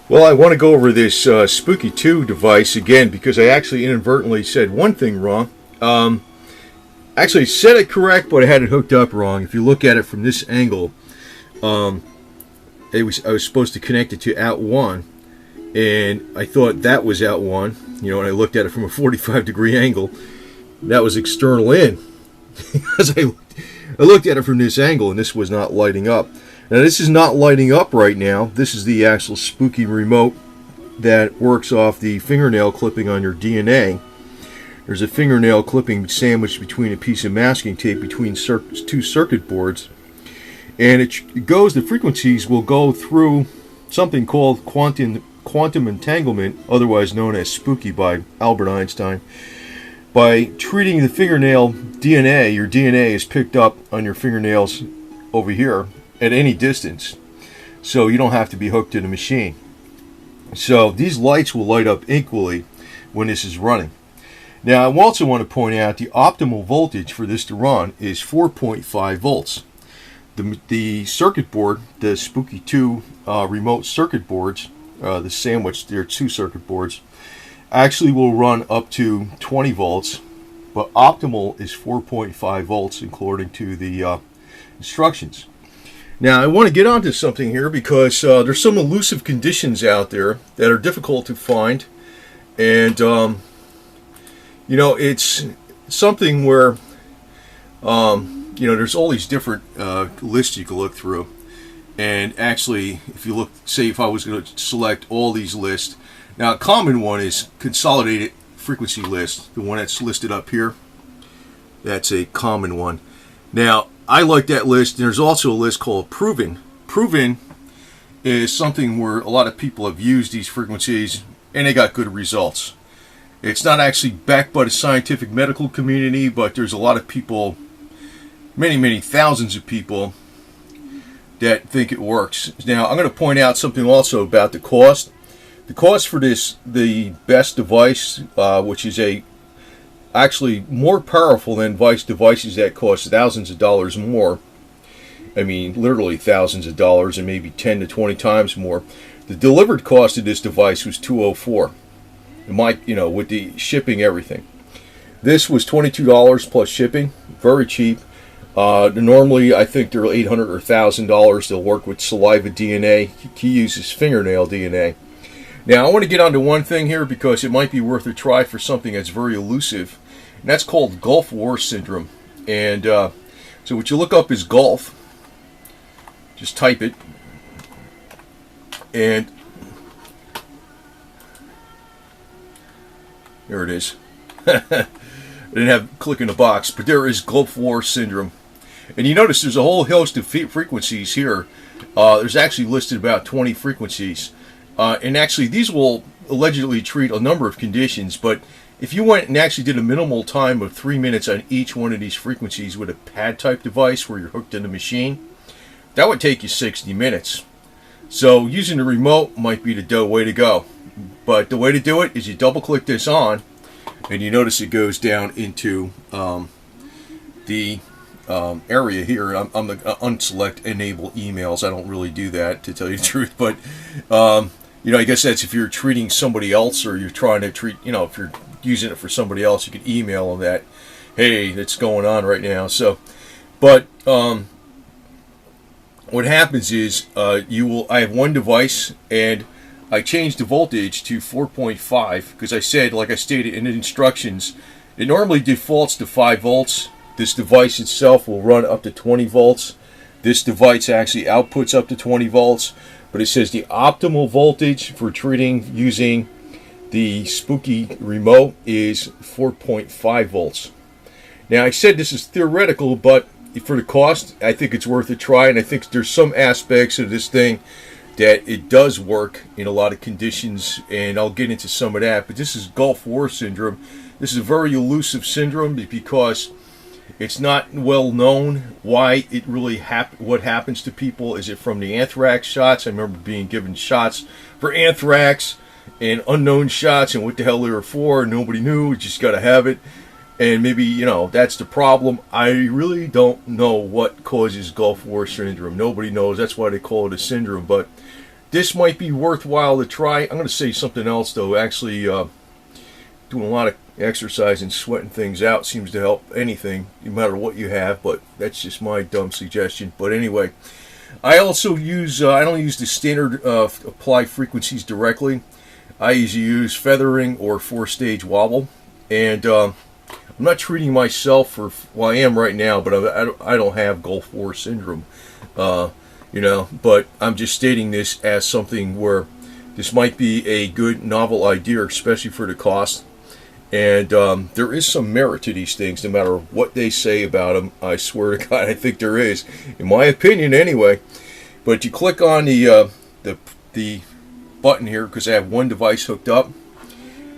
Well, I want to go over this Spooky 2 device again because I actually inadvertently said one thing wrong. Actually, said it correct, but I had it hooked up wrong. If you look at it from this angle, I was supposed to connect it to out 1, and I thought that was out 1. You know, and I looked at it from a 45-degree angle. That was external in. Because I looked at it from this angle, and this was not lighting up. Now, this is not lighting up right now. This is the actual Spooky remote that works off the fingernail clipping on your DNA. There's a fingernail clipping sandwiched between a piece of masking tape between two circuit boards. And the frequencies will go through something called quantum entanglement, otherwise known as Spooky by Albert Einstein. By treating the fingernail DNA, your DNA is picked up on your fingernails over here at any distance, so you don't have to be hooked to the machine. So these lights will light up equally when this is running. Now, I also want to point out the optimal voltage for this to run is 4.5 volts. The circuit board, the Spooky 2 remote circuit boards, the sandwich, there are 2 circuit boards, actually will run up to 20 volts, but optimal is 4.5 volts according to the instructions. Now, I want to get onto something here because there's some elusive conditions out there that are difficult to find. And, you know, it's something where, you know, there's all these different lists you can look through. And actually, if you look, say if I was going to select all these lists. Now, a common one is consolidated frequency list, the one that's listed up here. That's a common one. Now, I like that list. There's also a list called Proven. Proven is something where a lot of people have used these frequencies and they got good results. It's not actually backed by the scientific medical community, but there's a lot of people, many thousands of people that think it works. Now, I'm going to point out something also about the cost. The cost for this, the best device, which is actually more powerful than devices that cost thousands of dollars more. I mean, literally thousands of dollars and maybe 10 to 20 times more. The delivered cost of this device was $204. You know, with the shipping, everything. This was $22 plus shipping, very cheap. Normally, I think they're $800 or $1,000. They'll work with saliva DNA. He uses fingernail DNA. Now, I want to get onto one thing here because it might be worth a try for something that's very elusive. And that's called Gulf War Syndrome. And so what you look up is Gulf. Just type it. And there it is. I didn't have click in the box, but there is Gulf War Syndrome. And you notice there's a whole host of frequencies here. There's actually listed about 20 frequencies. And actually, these will allegedly treat a number of conditions, but if you went and actually did a minimal time of 3 minutes on each one of these frequencies with a pad-type device where you're hooked in the machine, that would take you 60 minutes. So using the remote might be the way to go. But the way to do it is you double-click this on, and you notice it goes down into the area here. I'm going to unselect enable emails. I don't really do that, to tell you the truth, but you know, I guess that's if you're treating somebody else or you're trying to treat, you know, if you're using it for somebody else, you can email them that, hey, that's going on right now. So, but what happens is I have one device and I changed the voltage to 4.5 because I said, like I stated in the instructions, it normally defaults to 5 volts. This device itself will run up to 20 volts. This device actually outputs up to 20 volts. But it says the optimal voltage for treating using the Spooky remote is 4.5 volts. Now, I said this is theoretical, but for the cost, I think it's worth a try. And I think there's some aspects of this thing that it does work in a lot of conditions. And I'll get into some of that. But this is Gulf War Syndrome. This is a very elusive syndrome because it's not well known why it really what happens to people. Is it from the anthrax shots? I remember being given shots for anthrax and unknown shots and what the hell they were for. Nobody knew. You just got to have it. And maybe, you know, that's the problem. I really don't know what causes Gulf War Syndrome. Nobody knows. That's why they call it a syndrome. But this might be worthwhile to try. I'm going to say something else though. Actually, doing a lot of exercise and sweating things out seems to help anything, no matter what you have. But that's just my dumb suggestion. But anyway, I also use. I don't use the standard apply frequencies directly. I usually use feathering or 4-stage wobble, and I'm not treating myself for. Well, I am right now, but I don't have Gulf War syndrome. But I'm just stating this as something where this might be a good novel idea, especially for the cost. And there is some merit to these things, no matter what they say about them. I swear to God, I think there is, in my opinion, anyway. But you click on the button here, because I have one device hooked up,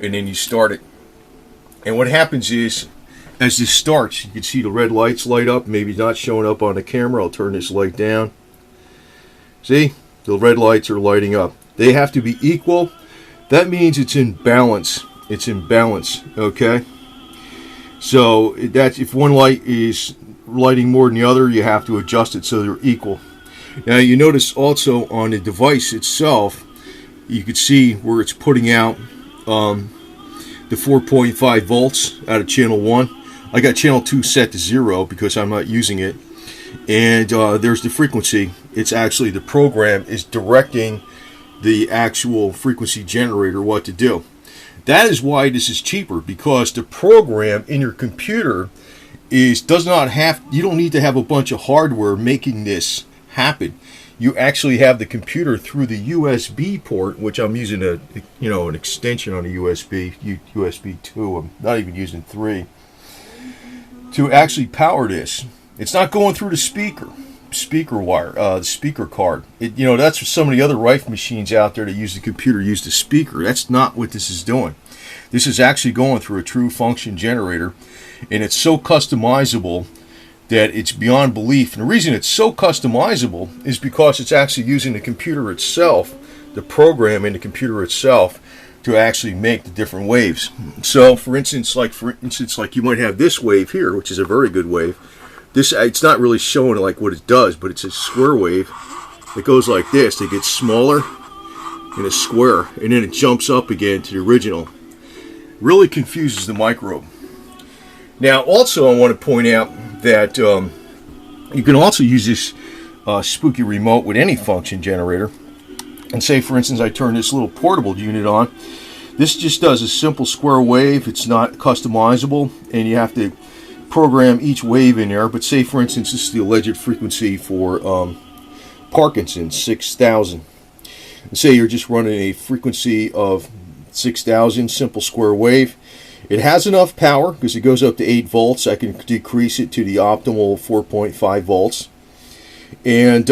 and then you start it. And what happens is, as this starts, you can see the red lights light up. Maybe not showing up on the camera. I'll turn this light down. See, the red lights are lighting up. They have to be equal. That means it's in balance. It's in balance, okay? So that's, if one light is lighting more than the other, you have to adjust it so they're equal. Now you notice also on the device itself, you can see where it's putting out the 4.5 volts out of channel 1. I got channel 2 set to 0 because I'm not using it. And there's the frequency. It's actually, the program is directing the actual frequency generator what to do. That is why this is cheaper, because the program in your computer does not have, you don't need to have a bunch of hardware making this happen. You actually have the computer through the USB port, which I'm using an extension on a USB 2. I'm not even using 3 to actually power this. It's not going through the speaker wire, the speaker card. That's for some of the other Rife machines out there that use the computer, use the speaker. That's not what this is doing. This is actually going through a true function generator, and it's so customizable that it's beyond belief. And the reason it's so customizable is because it's actually using the computer itself, the program in the computer itself, to actually make the different waves. So for instance, like you might have this wave here, which is a very good wave. This, it's not really showing like what it does, but it's a square wave. It goes like this. It gets smaller in a square, and then it jumps up again to the original. Really confuses the microbe. Now also I want to point out that you can also use this spooky remote with any function generator. And say for instance I turn this little portable unit on. This just does a simple square wave. It's not customizable, and you have to program each wave in there. But say for instance this is the alleged frequency for Parkinson's, 6,000. And say you're just running a frequency of 6,000, simple square wave. It has enough power because it goes up to 8 volts. I can decrease it to the optimal 4.5 volts, and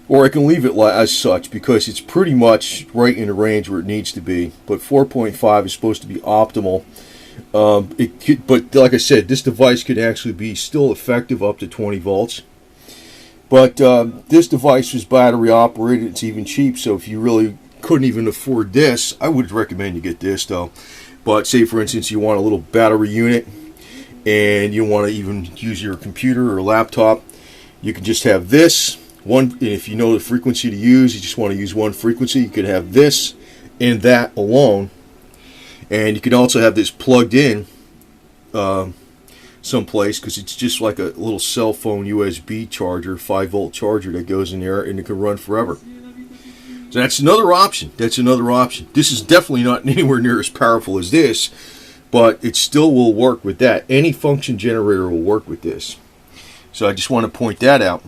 or I can leave it as such because it's pretty much right in the range where it needs to be. But 4.5 is supposed to be optimal. But like I said, this device could actually be still effective up to 20 volts. But this device is battery operated. It's even cheap. So if you really couldn't even afford this, I would recommend you get this though. But say for instance you want a little battery unit and you want to even use your computer or laptop, you can just have this one. And if you know the frequency to use, you just want to use one frequency, you could have this and that alone. And you can also have this plugged in someplace, because it's just like a little cell phone USB charger, 5-volt charger that goes in there, and it can run forever. So that's another option. That's another option. This is definitely not anywhere near as powerful as this, but it still will work with that. Any function generator will work with this. So I just want to point that out.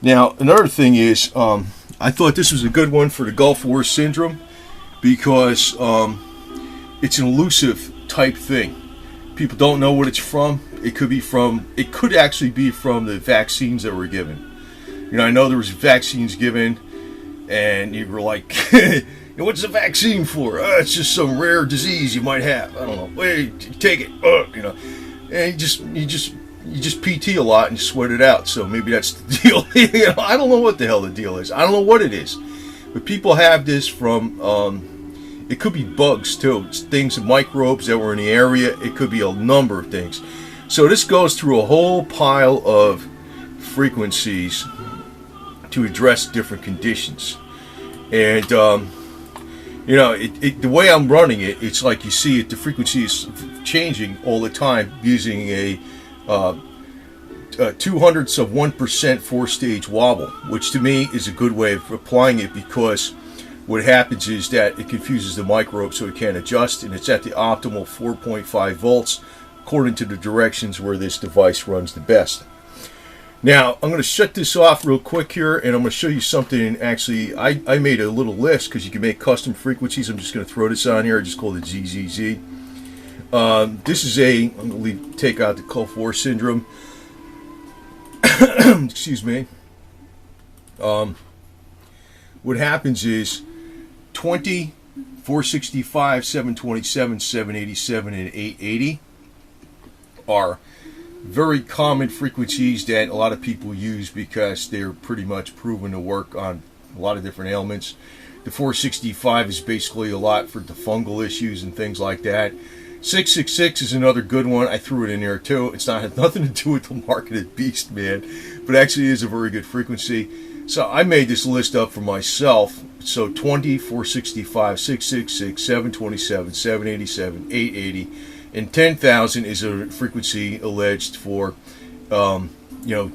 Now, another thing is, I thought this was a good one for the Gulf War syndrome because it's an elusive type thing. People don't know what it's from. It could actually be from the vaccines that were given. I know there was vaccines given, and you were like, what's the vaccine for? It's just some rare disease you might have. I don't know. Wait, take it. And you just PT a lot and you sweat it out. So maybe that's the deal. I don't know what the hell the deal is. I don't know what it is. But people have this from, it could be bugs too. It's things, microbes that were in the area. It could be a number of things. So this goes through a whole pile of frequencies to address different conditions. And you know, the way I'm running it, it's like you see it, the frequency is changing all the time using a 0.02% 4-stage wobble, which to me is a good way of applying it, because what happens is that it confuses the microbe so it can't adjust, and it's at the optimal 4.5 volts according to the directions where this device runs the best. Now, I'm going to shut this off real quick here, and I'm going to show you something. Actually, I made a little list because you can make custom frequencies. I'm just going to throw this on here. I just called it ZZZ. This is I'm going to take out the Gulf War syndrome. Excuse me. What happens is 20, 465, 727, 787, and 880 are very common frequencies that a lot of people use because they're pretty much proven to work on a lot of different ailments. The 465 is basically a lot for the fungal issues and things like that. 666 is another good one. I threw it in there too. It's not had nothing to do with the marketed beast, man, but actually is a very good frequency. So I made this list up for myself. So 20, 465, 666, 727, 787, 880, and 10,000 is a frequency alleged for, you know,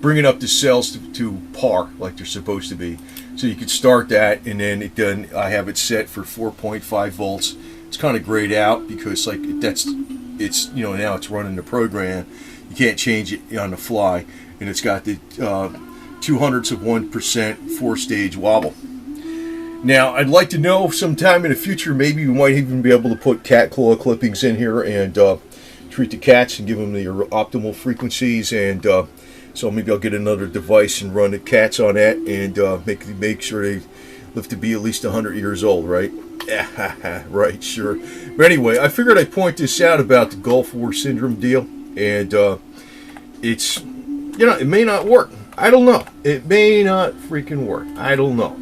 bringing up the cells to par like they're supposed to be. So you could start that, and then I have it set for 4.5 volts. It's kind of grayed out because like it's you know, now it's running the program. You can't change it on the fly, and it's got the 0.02% 4-stage wobble. Now, I'd like to know sometime in the future, maybe we might even be able to put cat claw clippings in here and treat the cats and give them the optimal frequencies. And so maybe I'll get another device and run the cats on that and make sure they live to be at least 100 years old, right? Right, sure. But anyway, I figured I'd point this out about the Gulf War syndrome deal. And it's, you know, it may not work. I don't know. It may not freaking work. I don't know.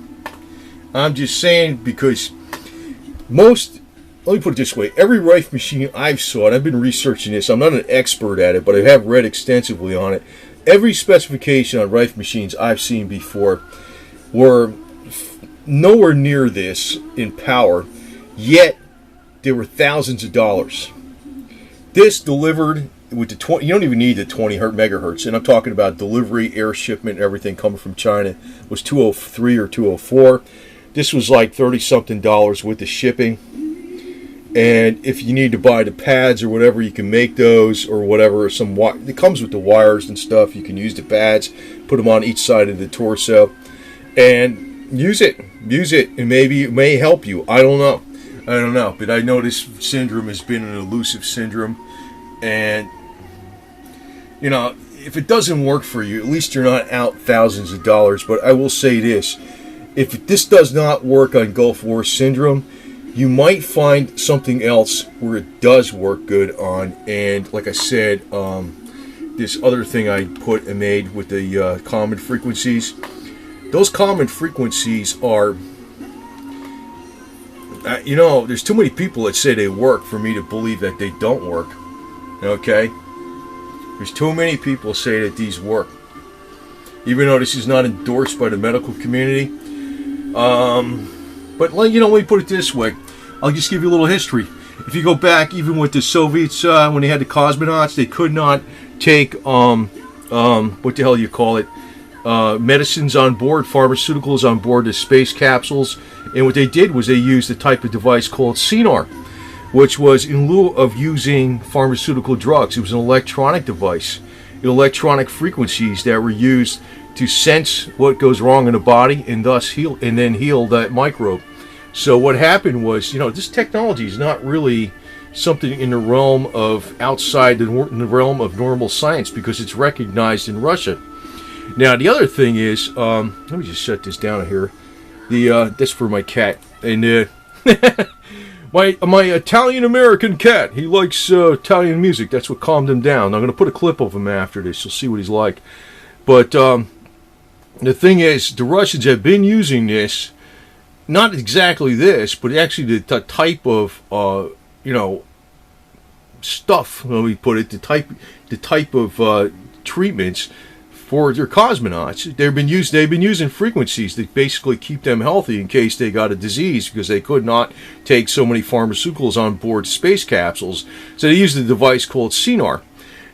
I'm just saying, because let me put it this way, every Rife machine I've saw, and I've been researching this, I'm not an expert at it, but I have read extensively on it. Every specification on Rife machines I've seen before were nowhere near this in power, yet they were thousands of dollars. This delivered with the 20, you don't even need the 20 megahertz, and I'm talking about delivery, air shipment, everything coming from China, was 203 or 204. This was like $30-something with the shipping. And if you need to buy the pads or whatever, you can make those or whatever. It comes with the wires and stuff. You can use the pads, put them on each side of the torso, and use it, and maybe it may help you. I don't know, but I know this syndrome has been an elusive syndrome, and you know, if it doesn't work for you, at least you're not out thousands of dollars. But I will say this: if this does not work on Gulf War syndrome, you might find something else where it does work good on. And like I said, this other thing I put and made with the common frequencies, those common frequencies are, you know, there's too many people that say they work for me to believe that they don't work. Okay? There's too many people say that these work, even though this is not endorsed by the medical community. But you know, let me put it this way. I'll just give you a little history. If you go back, even with the Soviets, when they had the cosmonauts, they could not take what the hell you call it, medicines on board, pharmaceuticals on board the space capsules. And what they did was they used a type of device called CNR, which was in lieu of using pharmaceutical drugs. It was an electronic device, electronic frequencies that were used to sense what goes wrong in the body and thus heal that microbe. So what happened was, you know, this technology is not really something in the realm of outside the realm of normal science, because it's recognized in Russia. Now the other thing is, let me just shut this down here. This for my cat, and my Italian American cat. He likes Italian music. That's what calmed him down. I'm going to put a clip of him after this. You'll see what he's like. But the thing is, the Russians have been using this, not exactly this, but actually the type of you know, stuff. Let me put it, the type of treatments for their cosmonauts. They've been using frequencies that basically keep them healthy in case they got a disease, because they could not take so many pharmaceuticals on board space capsules. So they used a device called CNR.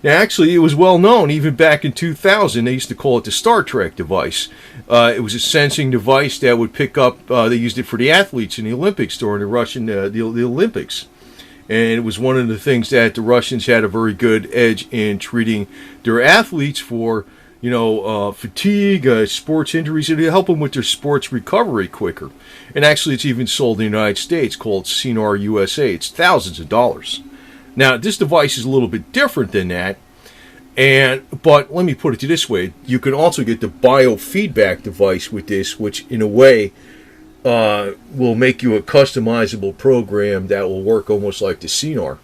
Now, actually, it was well known even back in 2000. They used to call it the Star Trek device. It was a sensing device that would pick up. They used it for the athletes in the Olympics during the Olympics. And it was one of the things that the Russians had a very good edge in treating their athletes for, fatigue, sports injuries, and to help them with their sports recovery quicker. And actually, it's even sold in the United States, called CNR USA. It's thousands of dollars. Now, this device is a little bit different than that, but let me put it this way. You can also get the biofeedback device with this, which in a way will make you a customizable program that will work almost like the CNR.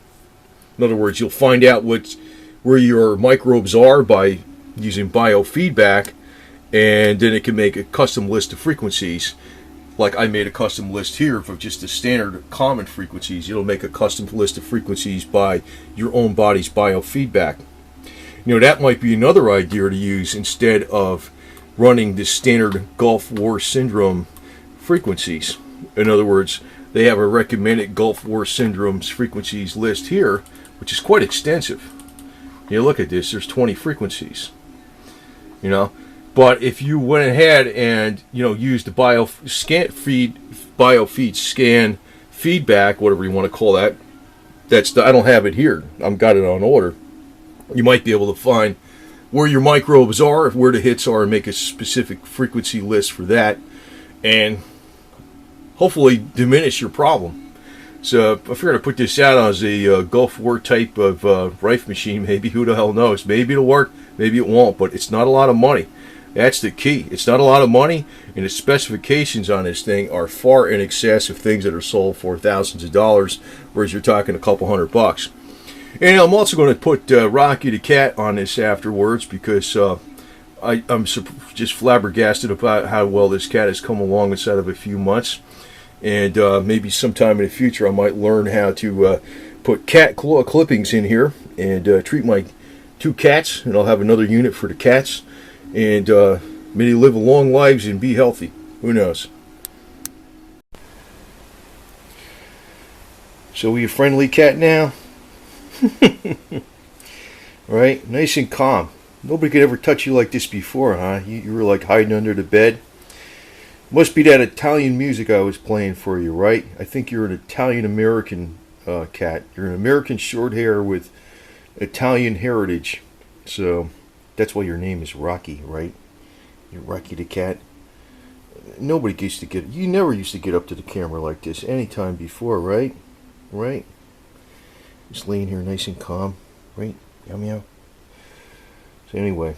In other words, you'll find out where your microbes are by using biofeedback, and then it can make a custom list of frequencies. Like I made a custom list here of just the standard common frequencies. It'll make a custom list of frequencies by your own body's biofeedback. That might be another idea to use instead of running the standard Gulf War syndrome frequencies. In other words, they have a recommended Gulf War syndromes frequencies list here, which is quite extensive. You look at this, there's 20 frequencies. But if you went ahead and used the biofeed scan feedback, whatever you want to call that, I don't have it here. I've got it on order. You might be able to find where your microbes are, where the hits are, and make a specific frequency list for that, and hopefully diminish your problem. So if you're going to put this out as a Gulf War type of Rife machine, maybe, who the hell knows? Maybe it'll work, maybe it won't, but it's not a lot of money. That's the key. It's not a lot of money, and the specifications on this thing are far in excess of things that are sold for thousands of dollars, whereas you're talking a couple $100. And I'm also going to put Rocky the cat on this afterwards, because I'm just flabbergasted about how well this cat has come along inside of a few months. And maybe sometime in the future I might learn how to put cat claw clippings in here and treat my 2 cats, and I'll have another unit for the cats. And may they live long lives and be healthy. Who knows? So we a friendly cat now? Right? Nice and calm. Nobody could ever touch you like this before, huh? You were like hiding under the bed. Must be that Italian music I was playing for you, right? I think you're an Italian-American cat. You're an American short hair with Italian heritage. So that's why your name is Rocky, right? You're Rocky the cat. Nobody used to get... You never used to get up to the camera like this any time before, right? Right? Just laying here nice and calm, right? Meow meow. So anyway,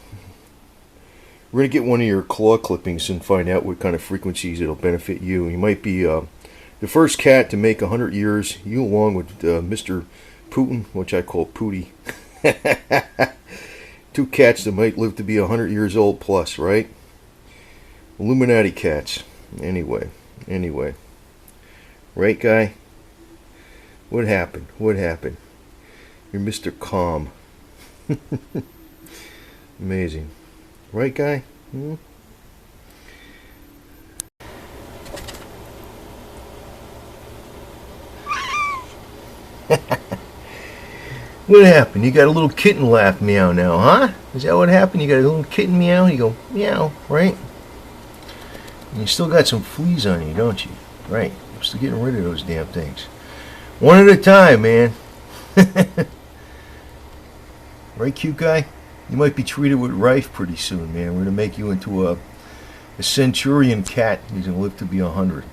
we're going to get one of your claw clippings and find out what kind of frequencies it'll benefit you. You might be the first cat to make 100 years, you along with Mr. Putin, which I call Pootie. 2 cats that might live to be 100 years old plus, right? Illuminati cats. Anyway. Right, guy? What happened? You're Mr. Calm. Amazing. Right, guy? What happened? You got a little kitten laugh meow now, huh? Is that what happened? You got a little kitten meow? You go meow, right? And you still got some fleas on you, don't you? Right. I'm still getting rid of those damn things. One at a time, man. Right, cute guy? You might be treated with Rife pretty soon, man. We're going to make you into a centurion cat. He's going to live to be 100.